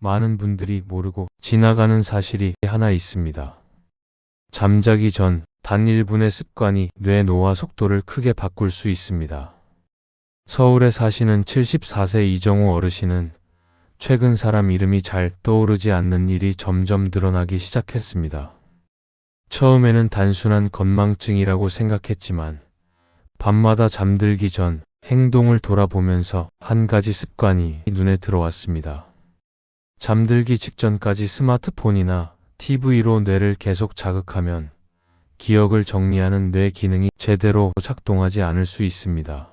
많은 분들이 모르고 지나가는 사실이 하나 있습니다. 잠자기 전 단 1분의 습관이 뇌 노화 속도를 크게 바꿀 수 있습니다. 서울에 사시는 74세 이정호 어르신은 최근 사람 이름이 잘 떠오르지 않는 일이 점점 늘어나기 시작했습니다. 처음에는 단순한 건망증이라고 생각했지만 밤마다 잠들기 전 행동을 돌아보면서 한 가지 습관이 눈에 들어왔습니다. 잠들기 직전까지 스마트폰이나 TV로 뇌를 계속 자극하면 기억을 정리하는 뇌 기능이 제대로 작동하지 않을 수 있습니다.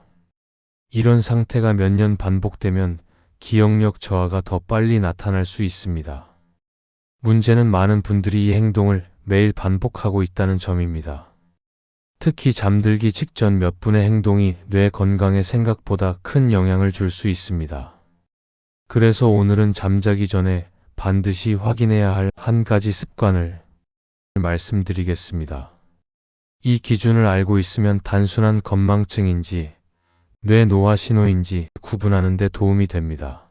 이런 상태가 몇 년 반복되면 기억력 저하가 더 빨리 나타날 수 있습니다. 문제는 많은 분들이 이 행동을 매일 반복하고 있다는 점입니다. 특히 잠들기 직전 몇 분의 행동이 뇌 건강에 생각보다 큰 영향을 줄 수 있습니다. 그래서 오늘은 잠자기 전에 반드시 확인해야 할 한 가지 습관을 말씀드리겠습니다. 이 기준을 알고 있으면 단순한 건망증인지 뇌 노화 신호인지 구분하는 데 도움이 됩니다.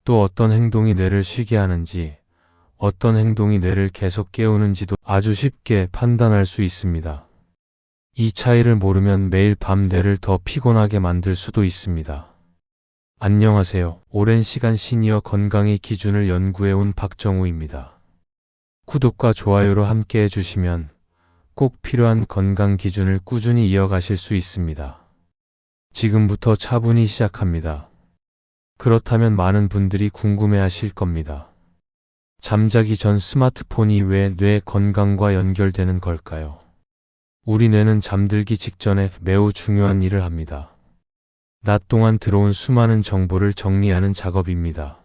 또 어떤 행동이 뇌를 쉬게 하는지, 어떤 행동이 뇌를 계속 깨우는지도 아주 쉽게 판단할 수 있습니다. 이 차이를 모르면 매일 밤 뇌를 더 피곤하게 만들 수도 있습니다. 안녕하세요. 오랜 시간 시니어 건강의 기준을 연구해온 박정우입니다. 구독과 좋아요로 함께 해주시면 꼭 필요한 건강 기준을 꾸준히 이어가실 수 있습니다. 지금부터 차분히 시작합니다. 그렇다면 많은 분들이 궁금해하실 겁니다. 잠자기 전 스마트폰이 왜 뇌 건강과 연결되는 걸까요? 우리 뇌는 잠들기 직전에 매우 중요한 일을 합니다. 낮 동안 들어온 수많은 정보를 정리하는 작업입니다.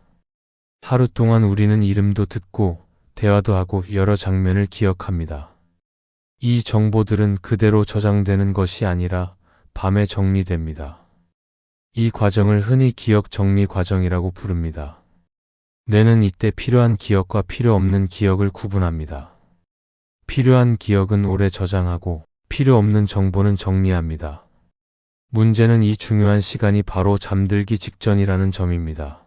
하루 동안 우리는 이름도 듣고 대화도 하고 여러 장면을 기억합니다. 이 정보들은 그대로 저장되는 것이 아니라 밤에 정리됩니다. 이 과정을 흔히 기억 정리 과정이라고 부릅니다. 뇌는 이때 필요한 기억과 필요 없는 기억을 구분합니다. 필요한 기억은 오래 저장하고 필요 없는 정보는 정리합니다. 문제는 이 중요한 시간이 바로 잠들기 직전이라는 점입니다.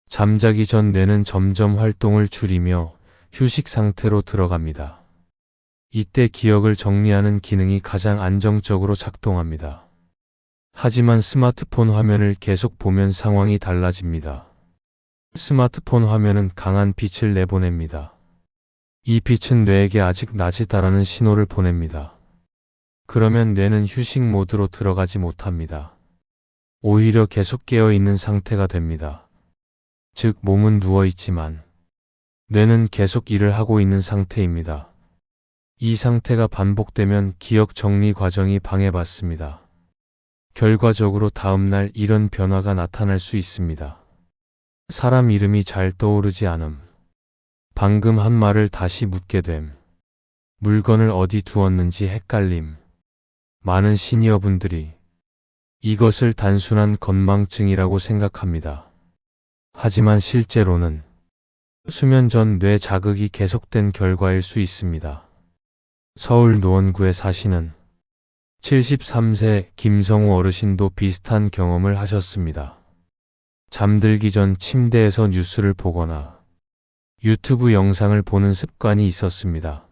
잠자기 전 뇌는 점점 활동을 줄이며 휴식 상태로 들어갑니다. 이때 기억을 정리하는 기능이 가장 안정적으로 작동합니다. 하지만 스마트폰 화면을 계속 보면 상황이 달라집니다. 스마트폰 화면은 강한 빛을 내보냅니다. 이 빛은 뇌에게 아직 낮이다라는 신호를 보냅니다. 그러면 뇌는 휴식 모드로 들어가지 못합니다. 오히려 계속 깨어있는 상태가 됩니다. 즉, 몸은 누워있지만 뇌는 계속 일을 하고 있는 상태입니다. 이 상태가 반복되면 기억 정리 과정이 방해받습니다. 결과적으로 다음날 이런 변화가 나타날 수 있습니다. 사람 이름이 잘 떠오르지 않음. 방금 한 말을 다시 묻게 됨. 물건을 어디 두었는지 헷갈림. 많은 시니어분들이 이것을 단순한 건망증이라고 생각합니다. 하지만 실제로는 수면 전 뇌 자극이 계속된 결과일 수 있습니다. 서울 노원구에 사시는 73세 김성우 어르신도 비슷한 경험을 하셨습니다. 잠들기 전 침대에서 뉴스를 보거나 유튜브 영상을 보는 습관이 있었습니다.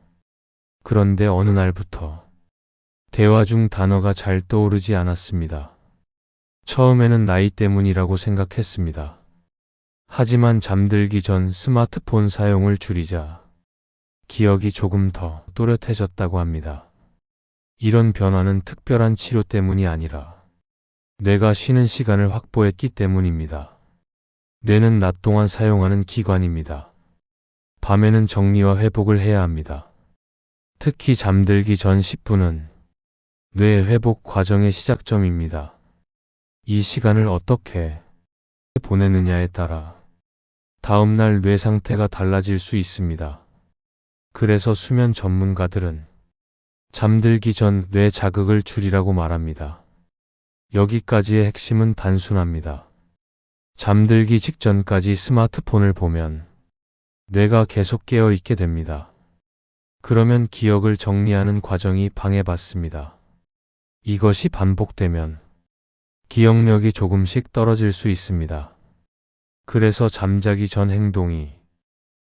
그런데 어느 날부터 대화 중 단어가 잘 떠오르지 않았습니다. 처음에는 나이 때문이라고 생각했습니다. 하지만 잠들기 전 스마트폰 사용을 줄이자 기억이 조금 더 또렷해졌다고 합니다. 이런 변화는 특별한 치료 때문이 아니라 뇌가 쉬는 시간을 확보했기 때문입니다. 뇌는 낮 동안 사용하는 기관입니다. 밤에는 정리와 회복을 해야 합니다. 특히 잠들기 전 10분은 뇌 회복 과정의 시작점입니다. 이 시간을 어떻게 보내느냐에 따라 다음날 뇌 상태가 달라질 수 있습니다. 그래서 수면 전문가들은 잠들기 전 뇌 자극을 줄이라고 말합니다. 여기까지의 핵심은 단순합니다. 잠들기 직전까지 스마트폰을 보면 뇌가 계속 깨어 있게 됩니다. 그러면 기억을 정리하는 과정이 방해받습니다. 이것이 반복되면 기억력이 조금씩 떨어질 수 있습니다. 그래서 잠자기 전 행동이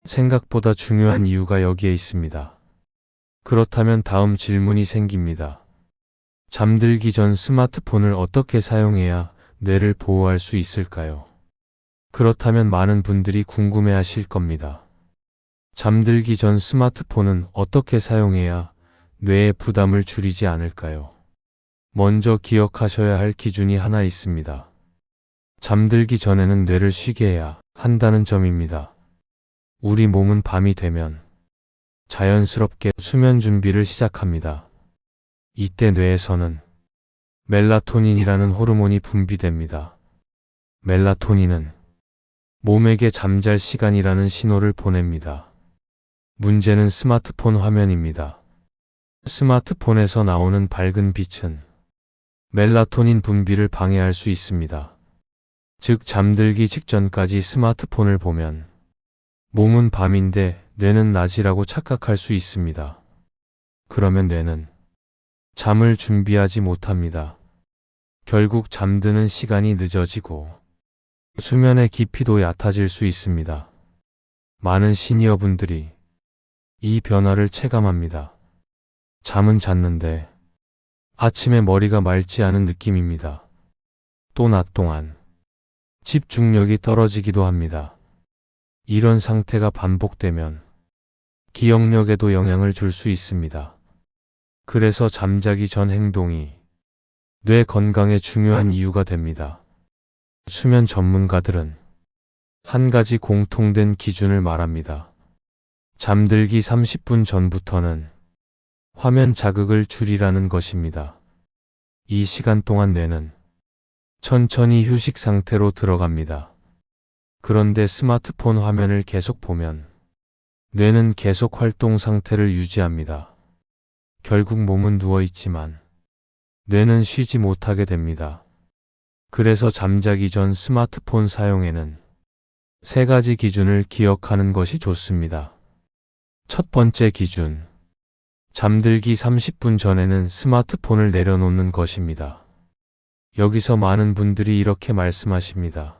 생각보다 중요한 이유가 여기에 있습니다. 그렇다면 다음 질문이 생깁니다. 잠들기 전 스마트폰을 어떻게 사용해야 뇌를 보호할 수 있을까요? 그렇다면 많은 분들이 궁금해 하실 겁니다. 잠들기 전 스마트폰은 어떻게 사용해야 뇌의 부담을 줄이지 않을까요? 먼저 기억하셔야 할 기준이 하나 있습니다. 잠들기 전에는 뇌를 쉬게 해야 한다는 점입니다. 우리 몸은 밤이 되면 자연스럽게 수면 준비를 시작합니다. 이때 뇌에서는 멜라토닌이라는 호르몬이 분비됩니다. 멜라토닌은 몸에게 잠잘 시간이라는 신호를 보냅니다. 문제는 스마트폰 화면입니다. 스마트폰에서 나오는 밝은 빛은 멜라토닌 분비를 방해할 수 있습니다. 즉, 잠들기 직전까지 스마트폰을 보면 몸은 밤인데 뇌는 낮이라고 착각할 수 있습니다. 그러면 뇌는 잠을 준비하지 못합니다. 결국 잠드는 시간이 늦어지고 수면의 깊이도 얕아질 수 있습니다. 많은 시니어분들이 이 변화를 체감합니다. 잠은 잤는데 아침에 머리가 맑지 않은 느낌입니다. 또 낮 동안 집중력이 떨어지기도 합니다. 이런 상태가 반복되면 기억력에도 영향을 줄 수 있습니다. 그래서 잠자기 전 행동이 뇌 건강에 중요한 이유가 됩니다. 수면 전문가들은 한 가지 공통된 기준을 말합니다. 잠들기 30분 전부터는 화면 자극을 줄이라는 것입니다. 이 시간 동안 뇌는 천천히 휴식 상태로 들어갑니다. 그런데 스마트폰 화면을 계속 보면 뇌는 계속 활동 상태를 유지합니다. 결국 몸은 누워있지만 뇌는 쉬지 못하게 됩니다. 그래서 잠자기 전 스마트폰 사용에는 세 가지 기준을 기억하는 것이 좋습니다. 첫 번째 기준, 잠들기 30분 전에는 스마트폰을 내려놓는 것입니다. 여기서 많은 분들이 이렇게 말씀하십니다.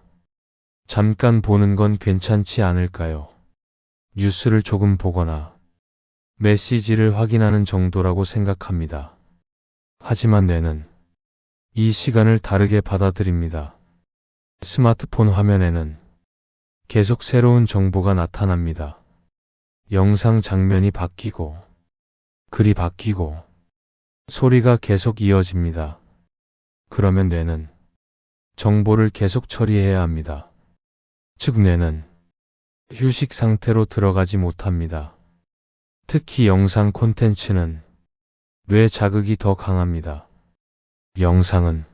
잠깐 보는 건 괜찮지 않을까요? 뉴스를 조금 보거나 메시지를 확인하는 정도라고 생각합니다. 하지만 뇌는 이 시간을 다르게 받아들입니다. 스마트폰 화면에는 계속 새로운 정보가 나타납니다. 영상 장면이 바뀌고, 글이 바뀌고, 소리가 계속 이어집니다. 그러면 뇌는 정보를 계속 처리해야 합니다. 즉, 뇌는 휴식 상태로 들어가지 못합니다. 특히 영상 콘텐츠는 뇌 자극이 더 강합니다. 영상은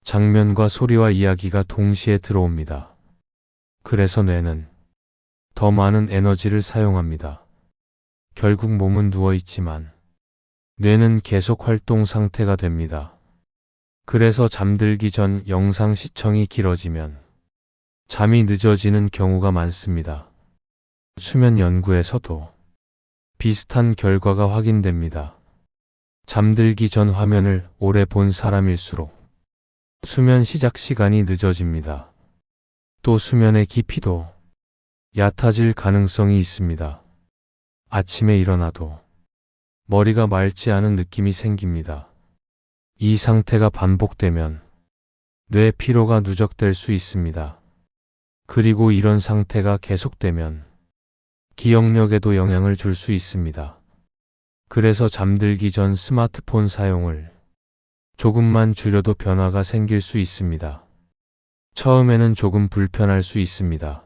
장면과 소리와 이야기가 동시에 들어옵니다. 그래서 뇌는 더 많은 에너지를 사용합니다. 결국 몸은 누워있지만 뇌는 계속 활동 상태가 됩니다. 그래서 잠들기 전 영상 시청이 길어지면 잠이 늦어지는 경우가 많습니다. 수면 연구에서도 비슷한 결과가 확인됩니다. 잠들기 전 화면을 오래 본 사람일수록 수면 시작 시간이 늦어집니다. 또 수면의 깊이도 얕아질 가능성이 있습니다. 아침에 일어나도 머리가 맑지 않은 느낌이 생깁니다. 이 상태가 반복되면 뇌 피로가 누적될 수 있습니다. 그리고 이런 상태가 계속되면 기억력에도 영향을 줄 수 있습니다. 그래서 잠들기 전 스마트폰 사용을 조금만 줄여도 변화가 생길 수 있습니다. 처음에는 조금 불편할 수 있습니다.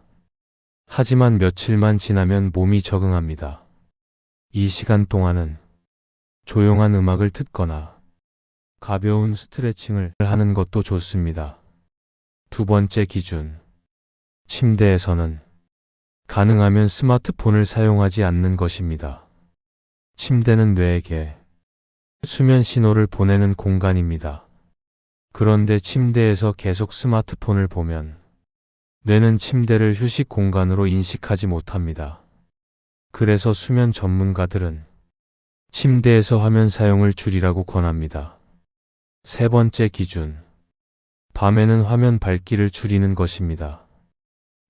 하지만 며칠만 지나면 몸이 적응합니다. 이 시간 동안은 조용한 음악을 듣거나 가벼운 스트레칭을 하는 것도 좋습니다. 두 번째 기준, 침대에서는 가능하면 스마트폰을 사용하지 않는 것입니다. 침대는 뇌에게 수면 신호를 보내는 공간입니다. 그런데 침대에서 계속 스마트폰을 보면 뇌는 침대를 휴식 공간으로 인식하지 못합니다. 그래서 수면 전문가들은 침대에서 화면 사용을 줄이라고 권합니다. 세 번째 기준, 밤에는 화면 밝기를 줄이는 것입니다.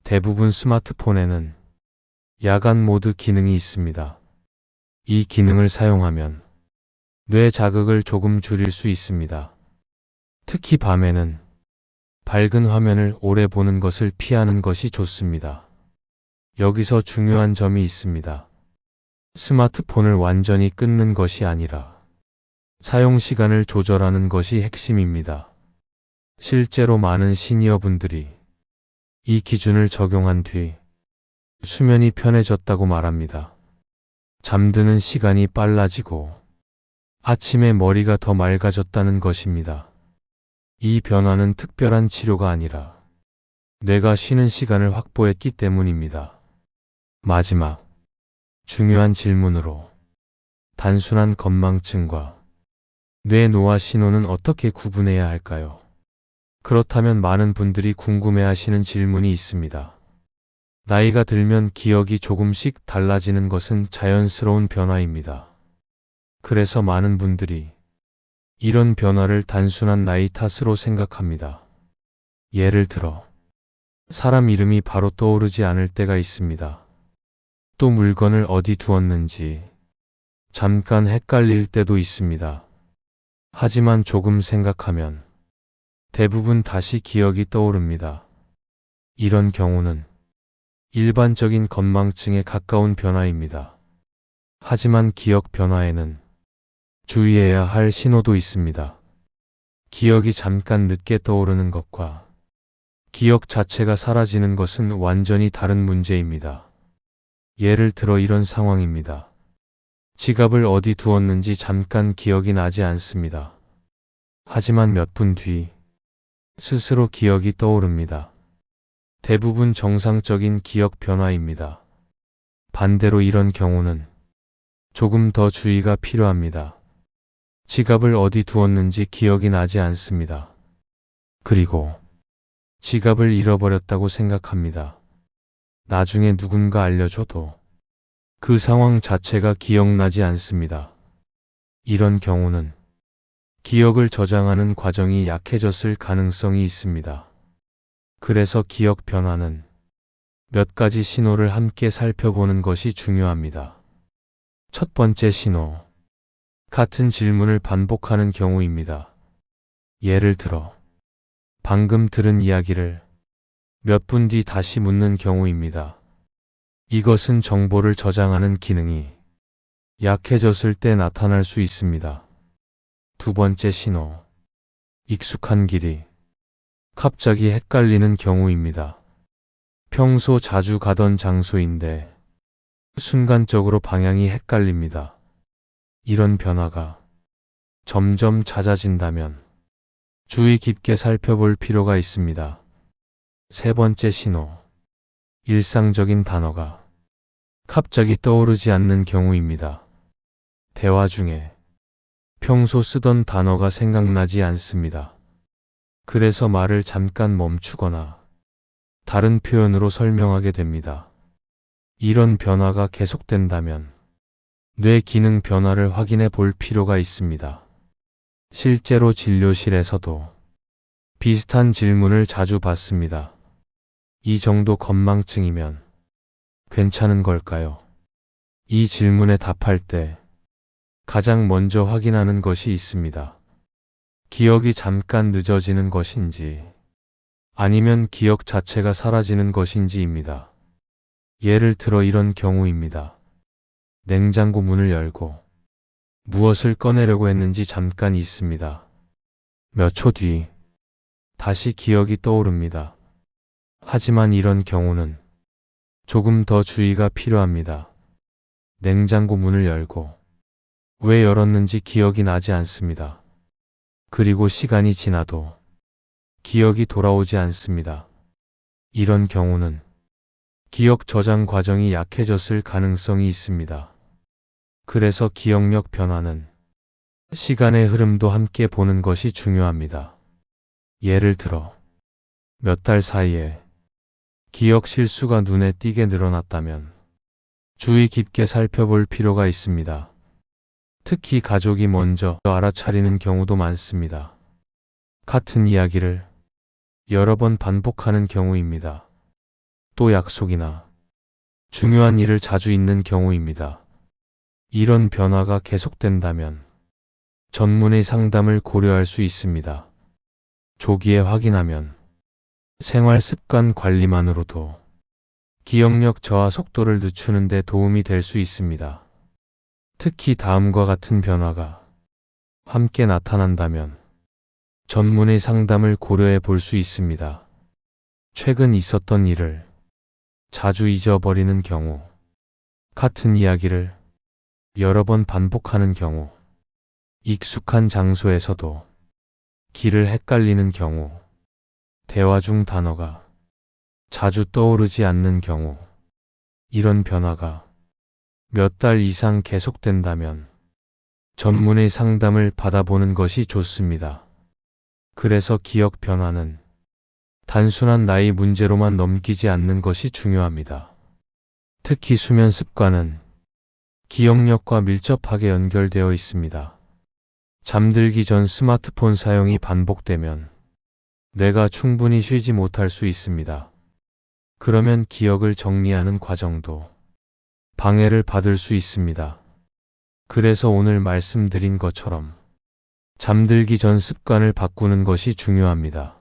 대부분 스마트폰에는 야간 모드 기능이 있습니다. 이 기능을 사용하면 뇌 자극을 조금 줄일 수 있습니다. 특히 밤에는 밝은 화면을 오래 보는 것을 피하는 것이 좋습니다. 여기서 중요한 점이 있습니다. 스마트폰을 완전히 끊는 것이 아니라 사용 시간을 조절하는 것이 핵심입니다. 실제로 많은 시니어분들이 이 기준을 적용한 뒤 수면이 편해졌다고 말합니다. 잠드는 시간이 빨라지고 아침에 머리가 더 맑아졌다는 것입니다. 이 변화는 특별한 치료가 아니라 뇌가 쉬는 시간을 확보했기 때문입니다. 마지막 중요한 질문으로 단순한 건망증과 뇌 노화 신호는 어떻게 구분해야 할까요? 그렇다면 많은 분들이 궁금해하시는 질문이 있습니다. 나이가 들면 기억이 조금씩 달라지는 것은 자연스러운 변화입니다. 그래서 많은 분들이 이런 변화를 단순한 나이 탓으로 생각합니다. 예를 들어, 사람 이름이 바로 떠오르지 않을 때가 있습니다. 또 물건을 어디 두었는지 잠깐 헷갈릴 때도 있습니다. 하지만 조금 생각하면 대부분 다시 기억이 떠오릅니다. 이런 경우는 일반적인 건망증에 가까운 변화입니다. 하지만 기억 변화에는 주의해야 할 신호도 있습니다. 기억이 잠깐 늦게 떠오르는 것과 기억 자체가 사라지는 것은 완전히 다른 문제입니다. 예를 들어 이런 상황입니다. 지갑을 어디 두었는지 잠깐 기억이 나지 않습니다. 하지만 몇 분 뒤 스스로 기억이 떠오릅니다. 대부분 정상적인 기억 변화입니다. 반대로 이런 경우는 조금 더 주의가 필요합니다. 지갑을 어디 두었는지 기억이 나지 않습니다. 그리고 지갑을 잃어버렸다고 생각합니다. 나중에 누군가 알려줘도 그 상황 자체가 기억나지 않습니다. 이런 경우는 기억을 저장하는 과정이 약해졌을 가능성이 있습니다. 그래서 기억 변화는 몇 가지 신호를 함께 살펴보는 것이 중요합니다. 첫 번째 신호, 같은 질문을 반복하는 경우입니다. 예를 들어, 방금 들은 이야기를 몇 분 뒤 다시 묻는 경우입니다. 이것은 정보를 저장하는 기능이 약해졌을 때 나타날 수 있습니다. 두 번째 신호, 익숙한 길이 갑자기 헷갈리는 경우입니다. 평소 자주 가던 장소인데 순간적으로 방향이 헷갈립니다. 이런 변화가 점점 잦아진다면 주의 깊게 살펴볼 필요가 있습니다. 세 번째 신호, 일상적인 단어가 갑자기 떠오르지 않는 경우입니다. 대화 중에 평소 쓰던 단어가 생각나지 않습니다. 그래서 말을 잠깐 멈추거나 다른 표현으로 설명하게 됩니다. 이런 변화가 계속된다면 뇌 기능 변화를 확인해 볼 필요가 있습니다. 실제로 진료실에서도 비슷한 질문을 자주 받습니다. 이 정도 건망증이면 괜찮은 걸까요? 이 질문에 답할 때 가장 먼저 확인하는 것이 있습니다. 기억이 잠깐 늦어지는 것인지 아니면 기억 자체가 사라지는 것인지입니다. 예를 들어 이런 경우입니다. 냉장고 문을 열고 무엇을 꺼내려고 했는지 잠깐 있습니다. 몇 초 뒤 다시 기억이 떠오릅니다. 하지만 이런 경우는 조금 더 주의가 필요합니다. 냉장고 문을 열고 왜 열었는지 기억이 나지 않습니다. 그리고 시간이 지나도 기억이 돌아오지 않습니다. 이런 경우는 기억 저장 과정이 약해졌을 가능성이 있습니다. 그래서 기억력 변화는 시간의 흐름도 함께 보는 것이 중요합니다. 예를 들어 몇 달 사이에 기억 실수가 눈에 띄게 늘어났다면 주의 깊게 살펴볼 필요가 있습니다. 특히 가족이 먼저 알아차리는 경우도 많습니다. 같은 이야기를 여러 번 반복하는 경우입니다. 또 약속이나 중요한 일을 자주 잊는 경우입니다. 이런 변화가 계속된다면 전문의 상담을 고려할 수 있습니다. 조기에 확인하면 생활 습관 관리만으로도 기억력 저하 속도를 늦추는 데 도움이 될 수 있습니다. 특히 다음과 같은 변화가 함께 나타난다면 전문의 상담을 고려해 볼 수 있습니다. 최근 있었던 일을 자주 잊어버리는 경우, 같은 이야기를 여러 번 반복하는 경우, 익숙한 장소에서도 길을 헷갈리는 경우, 대화 중 단어가 자주 떠오르지 않는 경우, 이런 변화가 몇 달 이상 계속된다면 전문의 상담을 받아보는 것이 좋습니다. 그래서 기억 변화는 단순한 나이 문제로만 넘기지 않는 것이 중요합니다. 특히 수면 습관은 기억력과 밀접하게 연결되어 있습니다. 잠들기 전 스마트폰 사용이 반복되면 뇌가 충분히 쉬지 못할 수 있습니다. 그러면 기억을 정리하는 과정도 방해를 받을 수 있습니다. 그래서 오늘 말씀드린 것처럼 잠들기 전 습관을 바꾸는 것이 중요합니다.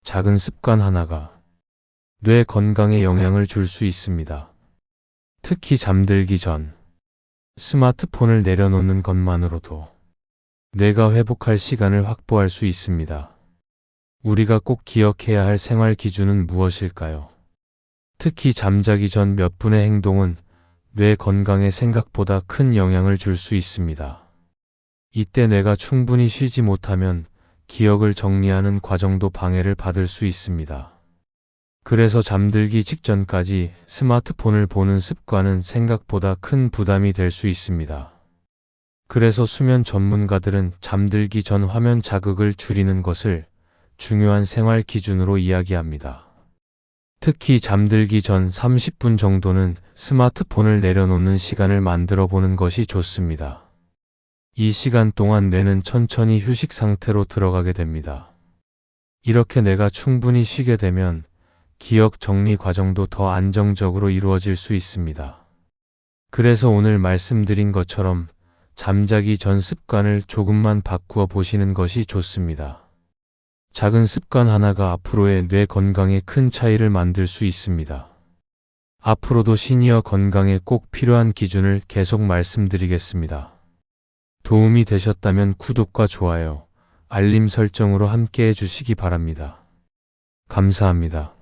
작은 습관 하나가 뇌 건강에 영향을 줄 수 있습니다. 특히 잠들기 전 스마트폰을 내려놓는 것만으로도 뇌가 회복할 시간을 확보할 수 있습니다. 우리가 꼭 기억해야 할 생활 기준은 무엇일까요? 특히 잠자기 전 몇 분의 행동은 뇌 건강에 생각보다 큰 영향을 줄 수 있습니다. 이때 뇌가 충분히 쉬지 못하면 기억을 정리하는 과정도 방해를 받을 수 있습니다. 그래서 잠들기 직전까지 스마트폰을 보는 습관은 생각보다 큰 부담이 될 수 있습니다. 그래서 수면 전문가들은 잠들기 전 화면 자극을 줄이는 것을 중요한 생활 기준으로 이야기합니다. 특히 잠들기 전 30분 정도는 스마트폰을 내려놓는 시간을 만들어 보는 것이 좋습니다. 이 시간 동안 뇌는 천천히 휴식 상태로 들어가게 됩니다. 이렇게 뇌가 충분히 쉬게 되면 기억 정리 과정도 더 안정적으로 이루어질 수 있습니다. 그래서 오늘 말씀드린 것처럼 잠자기 전 습관을 조금만 바꾸어 보시는 것이 좋습니다. 작은 습관 하나가 앞으로의 뇌 건강에 큰 차이를 만들 수 있습니다. 앞으로도 시니어 건강에 꼭 필요한 기준을 계속 말씀드리겠습니다. 도움이 되셨다면 구독과 좋아요, 알림 설정으로 함께 해주시기 바랍니다. 감사합니다.